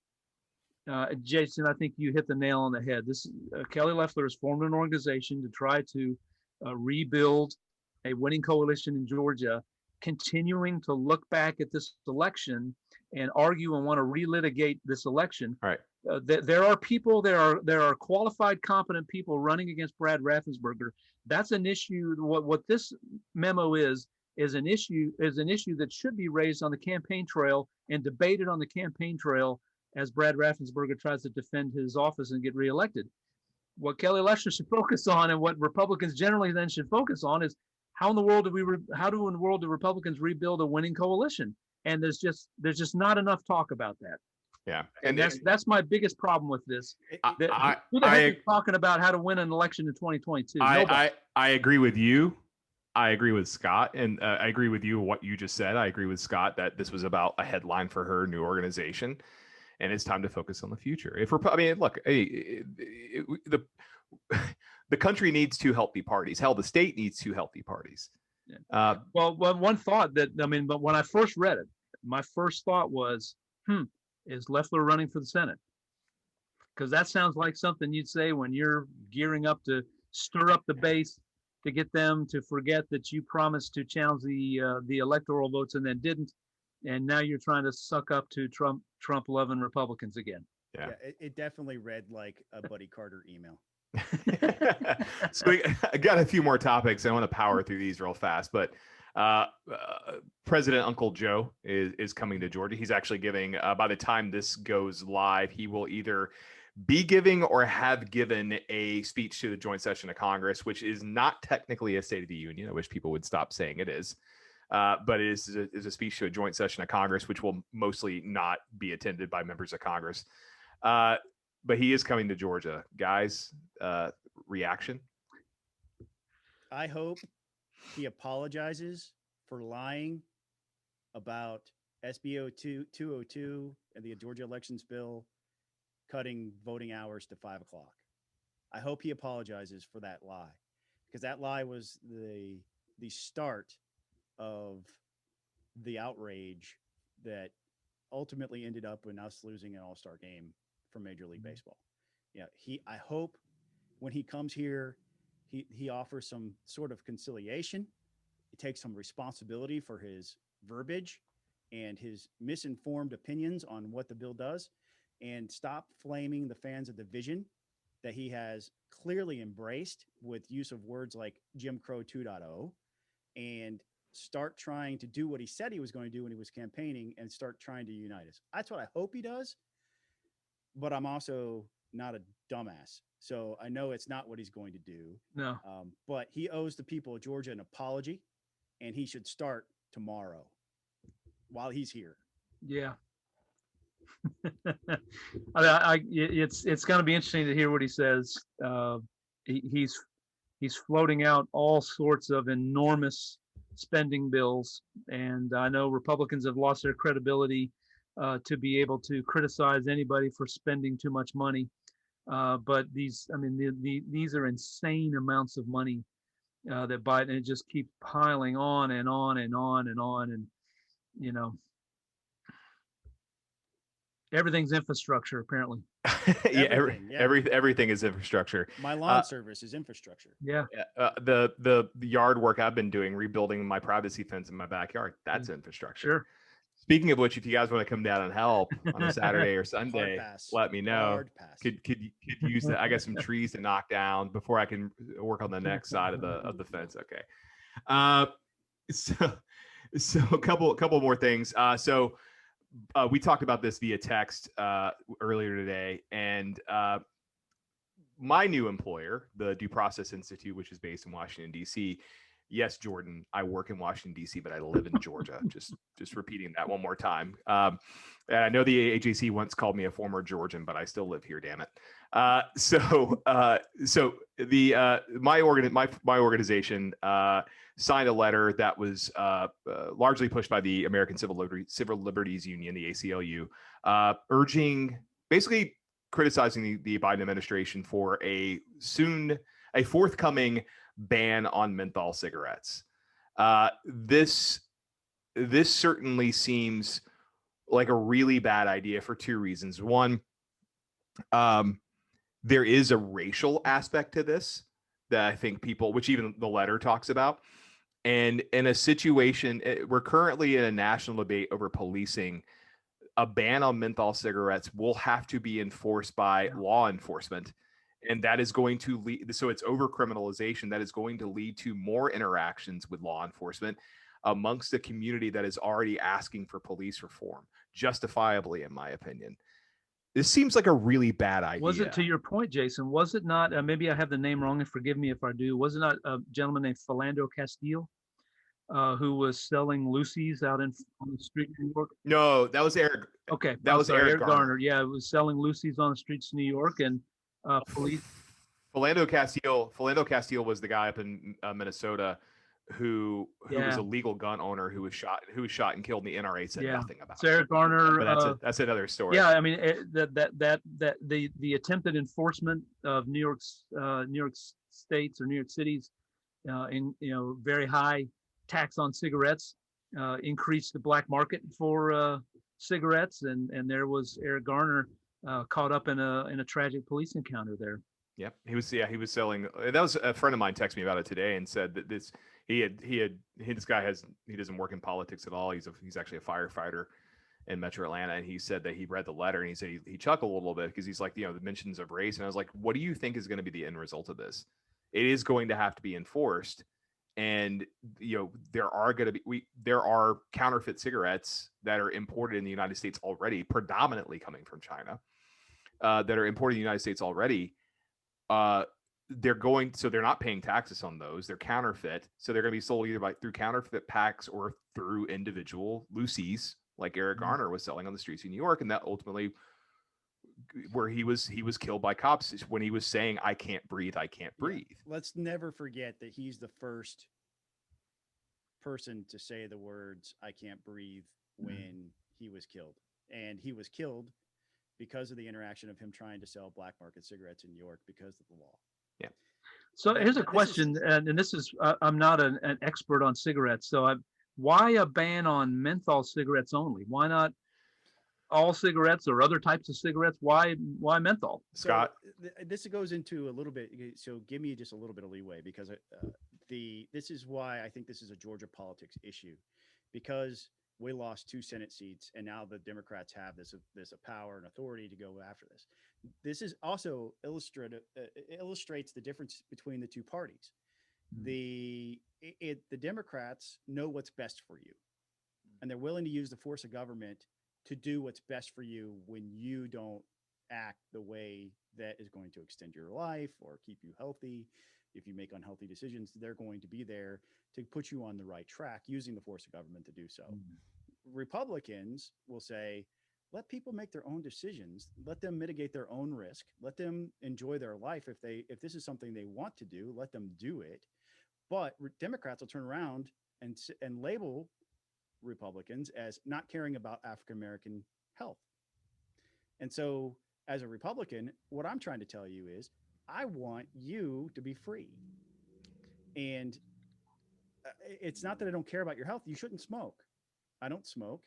C: Jason, I think you hit the nail on the head. This Kelly Loeffler has formed an organization to try to rebuild a winning coalition in Georgia, continuing to look back at this election and argue and want to relitigate this election.
A: All right.
C: There are people, there are qualified, competent people running against Brad Raffensperger. That's an issue. What this memo is an issue that should be raised on the campaign trail and debated on the campaign trail as Brad Raffensperger tries to defend his office and get reelected. What Kelly Loeffler should focus on, and what Republicans generally then should focus on, is how in the world do Republicans rebuild a winning coalition? And there's just not enough talk about that.
A: Yeah,
C: and that's my biggest problem with this. Who the heck is talking about how to win an election in 2022?
A: I agree with you. I agree with Scott, and I agree with you what you just said. I agree with Scott that this was about a headline for her new organization, and it's time to focus on the future. Look, the country needs two healthy parties. Hell, the state needs two healthy parties.
C: Yeah. Well, one thought but when I first read it, my first thought was, is Loeffler running for the Senate? Because that sounds like something you'd say when you're gearing up to stir up the base to get them to forget that you promised to challenge the electoral votes and then didn't, and now you're trying to suck up to Trump loving Republicans again.
B: Yeah, it definitely read like a Buddy Carter email.
A: So I got a few more topics. I want to power through these real fast, but President Uncle Joe is coming to Georgia. He's actually giving, by the time this goes live, he will either be giving or have given a speech to the joint session of Congress, which is not technically a State of the Union. I wish people would stop saying it is. But it is a speech to a joint session of Congress, which will mostly not be attended by members of Congress. But he is coming to Georgia. Guys, reaction?
B: I hope he apologizes for lying about SB 202 and the Georgia elections bill cutting voting hours to 5 o'clock. I hope he apologizes for that lie, because that lie was the start of the outrage that ultimately ended up in us losing an all-star game for Major League Baseball. Yeah, I hope when he comes here, he offers some sort of conciliation. He takes some responsibility for his verbiage and his misinformed opinions on what the bill does, and stop flaming the fans of the vision that he has clearly embraced with use of words like Jim Crow 2.0, and start trying to do what he said he was going to do when he was campaigning and start trying to unite us. That's what I hope he does. But I'm also not a dumbass, so I know it's not what he's going to do.
C: No.
B: But he owes the people of Georgia an apology, and he should start tomorrow while he's here.
C: Yeah. It's going to be interesting to hear what he says. He's floating out all sorts of enormous spending bills, and I know Republicans have lost their credibility to be able to criticize anybody for spending too much money. But these are insane amounts of money that Biden, it just keeps piling on and on and on and on, and everything's infrastructure apparently.
A: Everything is infrastructure.
B: My lawn service is infrastructure.
C: Yeah.
A: The yard work I've been doing, rebuilding my privacy fence in my backyard, that's infrastructure.
C: Sure.
A: Speaking of which, if you guys want to come down and help on a Saturday or Sunday, let me know. Could use that. I got some trees to knock down before I can work on the next side of the fence. Okay. So a couple more things. We talked about this via text earlier today, and my new employer, the Due Process Institute, which is based in Washington, D.C. Yes, Jordan, I work in Washington, D.C., but I live in Georgia. just repeating that one more time. And I know the AJC once called me a former Georgian, but I still live here, damn it. My organization signed a letter that was largely pushed by the American Civil Liberties Union, the ACLU, basically criticizing the Biden administration for a forthcoming ban on menthol cigarettes. This certainly seems like a really bad idea for two reasons. One, there is a racial aspect to this that I think which even the letter talks about. And in a situation, we're currently in a national debate over policing. A ban on menthol cigarettes will have to be enforced by law enforcement. And that is going to lead, so it's over criminalization that is going to lead to more interactions with law enforcement amongst the community that is already asking for police reform, justifiably, in my opinion. This seems like a really bad idea.
C: Was it, to your point, Jason, was it not, maybe I have the name wrong and forgive me if I do, was it not a gentleman named Philando Castile who was selling Lucy's out on the street in New York?
A: No, that was Eric.
C: Okay.
A: That was Eric Garner.
C: Yeah, it was selling Lucy's on the streets of New York, and police.
A: Philando Castile was the guy up in Minnesota who was a legal gun owner who was shot and killed, and the NRA said nothing about
C: so Eric Garner.
A: But that's another story.
C: Yeah, I mean the attempted enforcement of New York State's or New York City's in very high tax on cigarettes increased the black market for cigarettes, and there was Eric Garner caught up in a tragic police encounter there.
A: Yep, he was selling. That was a friend of mine texted me about it today and said that this guy doesn't work in politics at all. He's actually a firefighter in Metro Atlanta, and he said that he read the letter and he said he chuckled a little bit because he's like, the mentions of race, and I was like, what do you think is going to be the end result of this? It is going to have to be enforced, and there are counterfeit cigarettes that are imported in the United States already, predominantly coming from China, that are imported in the United States already. They're not paying taxes on those. They're counterfeit, so they're going to be sold either through counterfeit packs or through individual loosies, like Eric Garner was selling on the streets of New York, and that ultimately, where he was killed by cops when he was saying, "I can't breathe, I can't breathe."
B: Let's never forget that he's the first person to say the words "I can't breathe" when he was killed, and he was killed because of the interaction of him trying to sell black market cigarettes in New York because of the law.
A: Yeah.
C: So here's a question, and this is I'm not an expert on cigarettes, so why a ban on menthol cigarettes only? Why not all cigarettes or other types of cigarettes? Why menthol?
A: Scott,
B: so this goes into a little bit. So give me just a little bit of leeway, because this is why I think this is a Georgia politics issue, because we lost 2 Senate seats, and now the Democrats have this power and authority to go after this. This is also illustrates the difference between the two parties. The Democrats know what's best for you, and they're willing to use the force of government to do what's best for you when you don't act the way that is going to extend your life or keep you healthy. If you make unhealthy decisions, they're going to be there to put you on the right track, using the force of government to do so. Republicans will say, let people make their own decisions. Let them mitigate their own risk. Let them enjoy their life. If this is something they want to do, let them do it. But Democrats will turn around and label Republicans as not caring about African-American health. And so as a Republican, what I'm trying to tell you is, I want you to be free. And it's not that I don't care about your health. You shouldn't smoke. I don't smoke.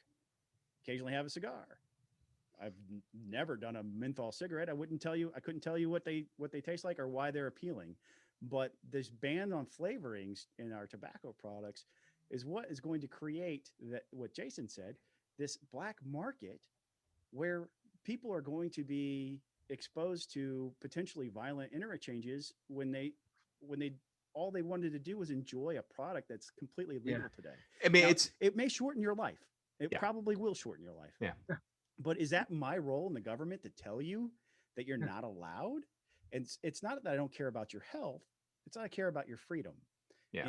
B: Occasionally have a cigar. I've never done a menthol cigarette. I couldn't tell you what they taste like or why they're appealing. But this ban on flavorings in our tobacco products is what is going to create that, what Jason said, this black market where people are going to be exposed to potentially violent interchanges when they all they wanted to do was enjoy a product that's completely legal today.
A: I mean,
B: now,
A: it
B: may shorten your life. It probably will shorten your life.
A: Yeah.
B: But is that my role in the government to tell you that you're not allowed? And it's not that I don't care about your health. It's that I care about your freedom.
A: Yeah.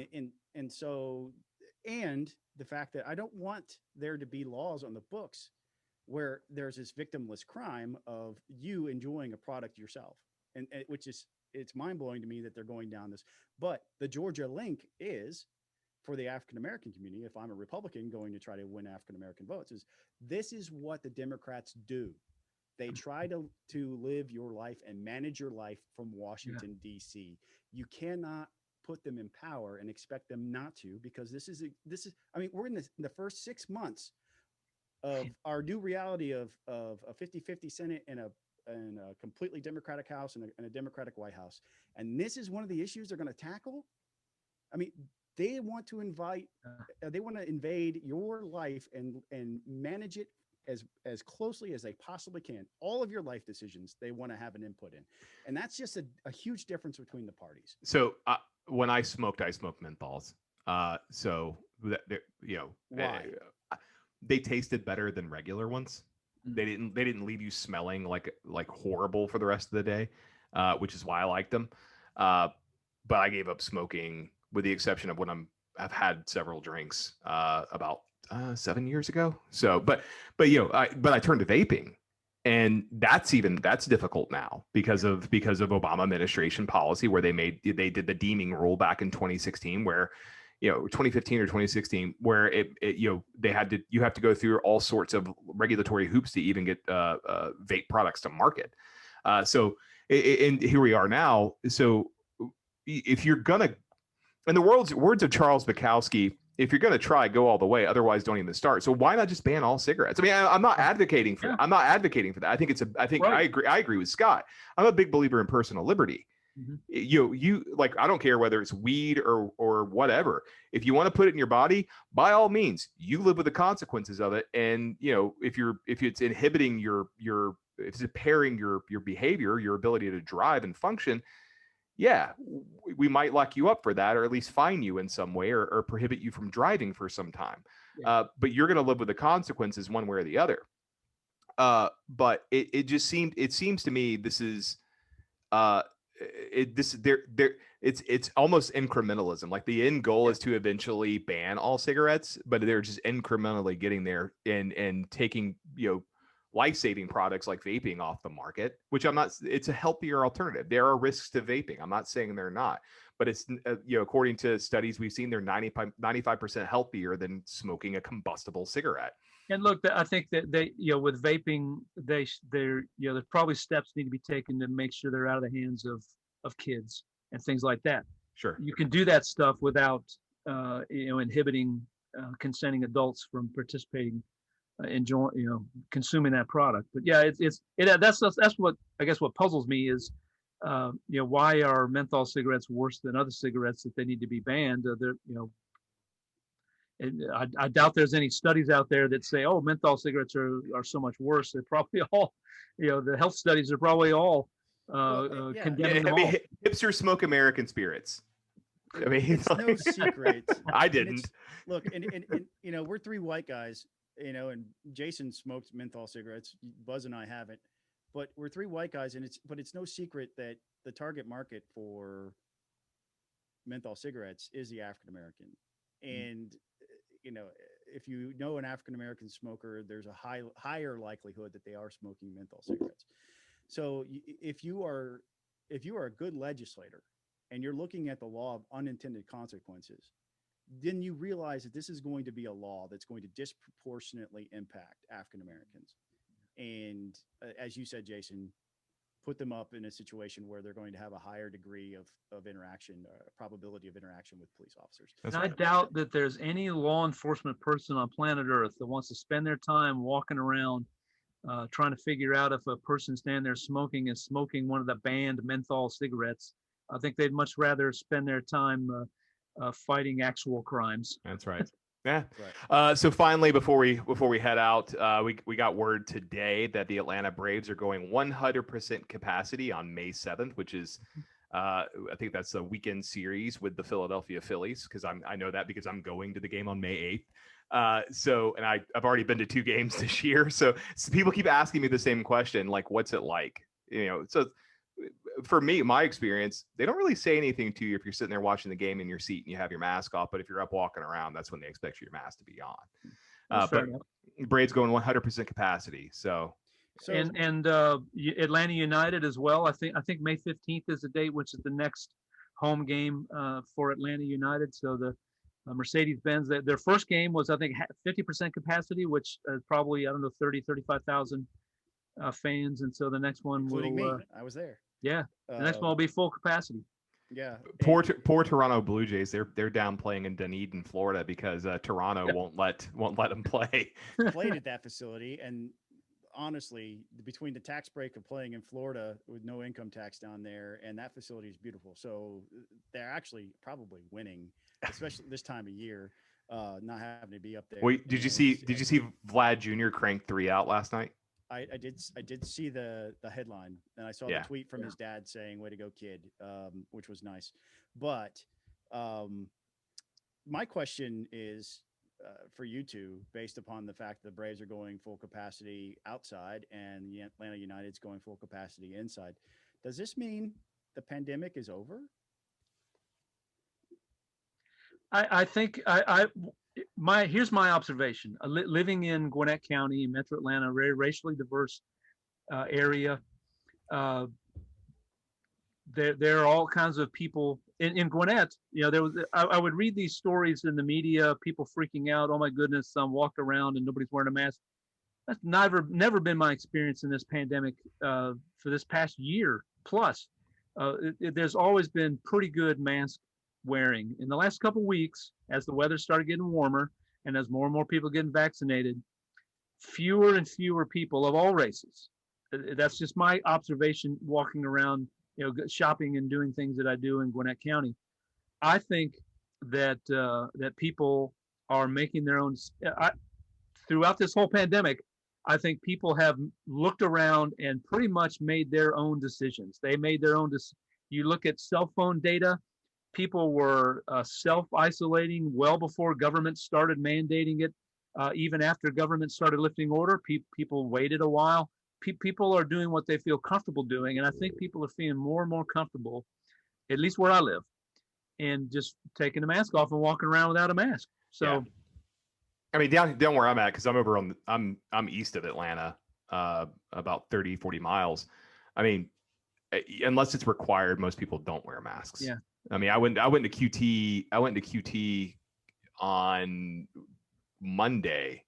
B: And so, and the fact that I don't want there to be laws on the books where there's this victimless crime of you enjoying a product yourself, and which is, it's mind blowing to me that they're going down this. But the Georgia link is for the African-American community. If I'm a Republican going to try to win African-American votes, this is what the Democrats do. They try to live your life and manage your life from Washington, D.C. You cannot put them in power and expect them not to, because this is, I mean, we're in the first 6 months of our new reality of a 50-50 Senate and a completely Democratic House and a Democratic White House. And this is one of the issues they're going to tackle. I mean, they want to invade your life and manage it as closely as they possibly can. All of your life decisions, they want to have an input in. And that's just a huge difference between the parties.
A: So when I smoked menthols. So that,
B: Why?
A: They tasted better than regular ones. They didn't leave you smelling like horrible for the rest of the day, which is why I liked them. But I gave up smoking with the exception of when I've had several drinks about 7 years ago. So, but I turned to vaping, and that's difficult now because of Obama administration policy, where they did the deeming rule back in 2016, where 2015 or 2016, where you have to go through all sorts of regulatory hoops to even get vape products to market. So and here we are now. So if you're gonna, in the words of Charles Bukowski, if you're going to try, go all the way. Otherwise, don't even start. So why not just ban all cigarettes? I mean, I'm not advocating for that. I'm not advocating for that. I think right. I agree with Scott. I'm a big believer in personal liberty. Mm-hmm. You like, I don't care whether it's weed or whatever. If you want to put it in your body, by all means, you live with the consequences of it. And if it's inhibiting if it's impairing your behavior, your ability to drive and function, yeah, we might lock you up for that, or at least fine you in some way, or prohibit you from driving for some time. Yeah. But you're going to live with the consequences one way or the other. But it seems to me this is it's almost incrementalism. Like the end goal is to eventually ban all cigarettes, but they're just incrementally getting there and taking life-saving products like vaping off the market, which it's a healthier alternative. There are risks to vaping. I'm not saying they're not, but it's, according to studies we've seen, they're 95% healthier than smoking a combustible cigarette.
C: And look, I think that they, with vaping, there's probably steps need to be taken to make sure they're out of the hands of kids and things like that.
A: Sure.
C: You can do that stuff without, inhibiting consenting adults from participating consuming that product. But yeah, that's what I guess what puzzles me is, why are menthol cigarettes worse than other cigarettes that they need to be banned? I doubt there's any studies out there that say, oh, menthol cigarettes are so much worse. They're probably all, the health studies are probably all condemning them all.
A: Hipsters smoke American spirits. I mean,
B: it's no secret.
A: I didn't.
B: Look, and we're three white guys. And Jason smokes menthol cigarettes. Buzz and I haven't, but we're three white guys, and it's no secret that the target market for menthol cigarettes is the African American. And if you know an African American smoker, there's a higher likelihood that they are smoking menthol cigarettes. So if you are a good legislator and you're looking at the law of unintended consequences, then you realize that this is going to be a law that's going to disproportionately impact African Americans. And as you said, Jason, put them up in a situation where they're going to have a higher degree of interaction, probability of interaction with police officers.
C: And I doubt that there's any law enforcement person on planet Earth that wants to spend their time walking around trying to figure out if a person standing there smoking is smoking one of the banned menthol cigarettes. I think they'd much rather spend their time fighting actual crimes.
A: That's right. Yeah. Right. So finally, before we head out, we got word today that the Atlanta Braves are going 100% capacity on May 7th, which is I think that's a weekend series with the Philadelphia Phillies, because I know that because I'm going to the game on May 8th. And I've already been to 2 games this year. So people keep asking me the same question, like, what's it like? So for me, my experience, they don't really say anything to you if you're sitting there watching the game in your seat and you have your mask off. But if you're up walking around, that's when they expect your mask to be on. But Braves going 100% capacity. So
C: and Atlanta United as well. I think May 15th is the date, which is the next home game for Atlanta United. So the Mercedes-Benz, their first game was, I think, 50% capacity, which is probably, 35,000 fans. And so the next one
B: including me, I was there.
C: Yeah, the next one will be full capacity.
B: Yeah.
A: Poor Toronto Blue Jays. They're down playing in Dunedin, Florida, because Toronto won't let them play.
B: Played at that facility, and honestly, between the tax break of playing in Florida with no income tax down there, and that facility is beautiful. So they're actually probably winning, especially this time of year, not having to be up there.
A: Wait, did you see Vlad Jr. crank 3 out last night?
B: I did see the headline, and I saw the tweet from his dad saying, "Way to go, kid," which was nice. But my question is for you two, based upon the fact that the Braves are going full capacity outside and the Atlanta United's going full capacity inside. Does this mean the pandemic is over?
C: I think here's my observation. Living in Gwinnett County, Metro Atlanta, very racially diverse area. There are all kinds of people in Gwinnett, I would read these stories in the media, people freaking out. Oh my goodness, walked around and nobody's wearing a mask. That's never been my experience in this pandemic for this past year plus. There's always been pretty good mask wearing. In the last couple of weeks, as the weather started getting warmer and as more and more people getting vaccinated, fewer and fewer people of all races. That's just my observation walking around, shopping and doing things that I do in Gwinnett County. I think that that people are making their own. Throughout this whole pandemic, I think people have looked around and pretty much made their own decisions. They made their own. You look at cell phone data, people were self-isolating well before government started mandating it. Even after government started lifting order, people waited a while. People are doing what they feel comfortable doing. And I think people are feeling more and more comfortable, at least where I live, and just taking the mask off and walking around without a mask. So.
A: Yeah. I mean, down where I'm at, because I'm over on I'm east of Atlanta, about 30, 40 miles. I mean, unless it's required, most people don't wear masks.
C: Yeah.
A: I mean, I went to QT on Monday,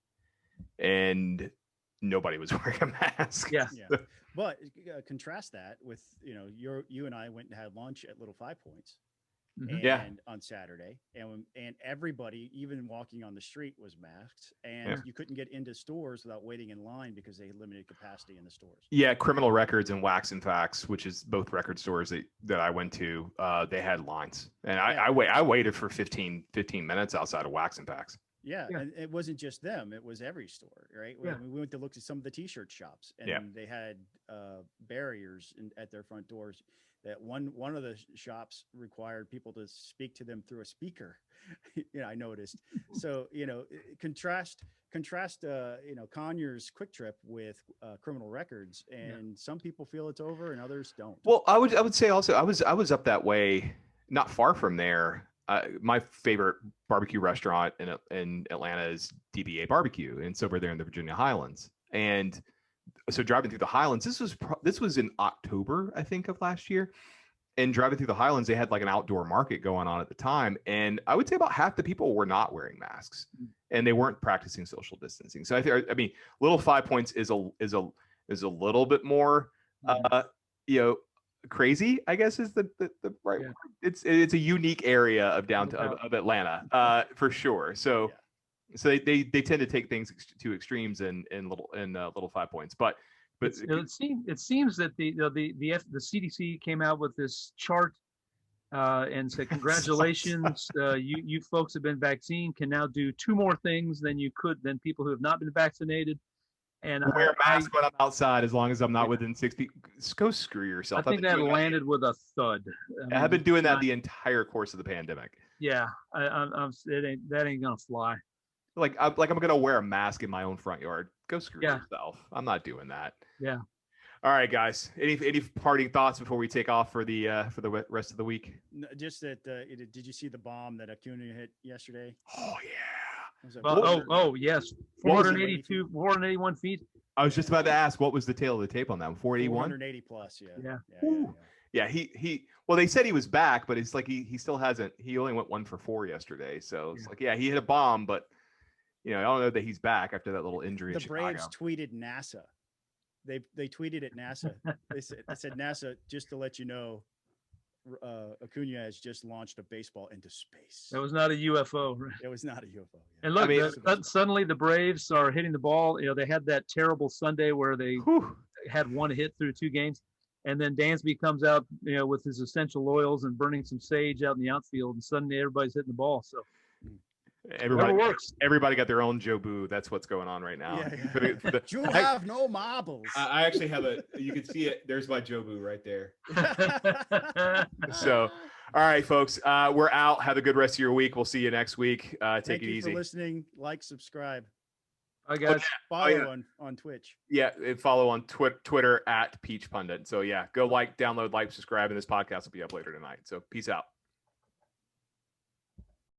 A: and nobody was wearing a mask.
C: Yeah.
B: Yeah. But contrast that with, you and I went and had lunch at Little 5 Points.
C: Mhm.
B: And on Saturday, and everybody, even walking on the street, was masked, and you couldn't get into stores without waiting in line because they had limited capacity in the stores.
A: Yeah, Criminal Records and Wax and Facts, which is both record stores that I went to, they had lines, and I waited for 15 minutes outside of Wax and Facts.
B: Yeah, and it wasn't just them; it was every store, right?
C: Yeah.
B: We went to look at some of the T-shirt shops, and they had barriers at their front doors. That one of the shops required people to speak to them through a speaker. I noticed. So contrast Conyers Quick Trip with Criminal Records, and some people feel it's over and others don't.
A: Well, I would say also I was up that way, not far from there. My favorite barbecue restaurant in Atlanta is DBA Barbecue, and it's over there in the Virginia Highlands. And so driving through the Highlands, this was in October, I think, of last year. And driving through the Highlands, they had like an outdoor market going on at the time, and I would say about half the people were not wearing masks, and they weren't practicing social distancing. So I mean, Little 5 Points is a little bit more, crazy, I guess is the right word. It's a unique area of downtown of Atlanta, for sure. So. Yeah. So they tend to take things to extremes in Little 5 Points, but
C: it seems that the CDC came out with this chart and said, congratulations, you folks have been vaccinated, can now do 2 more things than people who have not been vaccinated. And
A: wear a mask when I'm outside, as long as I'm not within 6 feet. Go screw yourself.
C: I think that landed with a thud.
A: I've been doing that the entire course of the pandemic.
C: Yeah, that ain't gonna fly.
A: I'm gonna wear a mask in my own front yard. Go screw yourself. I'm not doing that.
C: Yeah.
A: All right, guys. Any parting thoughts before we take off for the rest of the week?
B: No, just that. Did you see the bomb that Acuna hit yesterday?
A: Oh yeah.
C: Yes. 481 feet.
A: I was just about to ask, what was the tail of the tape on that? 481.
B: 480 plus. Yeah.
A: Yeah. He. Well, they said he was back, but it's like he still hasn't. He only went 1 for 4 yesterday. So it's he hit a bomb, but. I don't know that he's back after that little injury.
B: The Braves tweeted NASA. They tweeted at NASA. They said NASA, just to let you know, Acuna has just launched a baseball into space.
C: That was not a UFO. Right?
B: It was not a UFO. Yeah.
C: And look, suddenly the Braves are hitting the ball. They had that terrible Sunday where they had 1 hit through 2 games, and then Dansby comes out, with his essential oils and burning some sage out in the outfield, and suddenly everybody's hitting the ball. So.
A: Everybody got their own Jobu. That's what's going on right now.
B: Yeah. You have no marbles.
A: I actually have you can see it. There's my Jobu right there. So, all right, folks, we're out. Have a good rest of your week. We'll see you next week. Take it easy.
B: Thank you for listening. Like, subscribe.
C: Bye, guys.
B: Follow on Twitch.
A: Yeah, follow on Twitter @Peach Pundit. So yeah, go download, subscribe, and this podcast will be up later tonight. So peace out.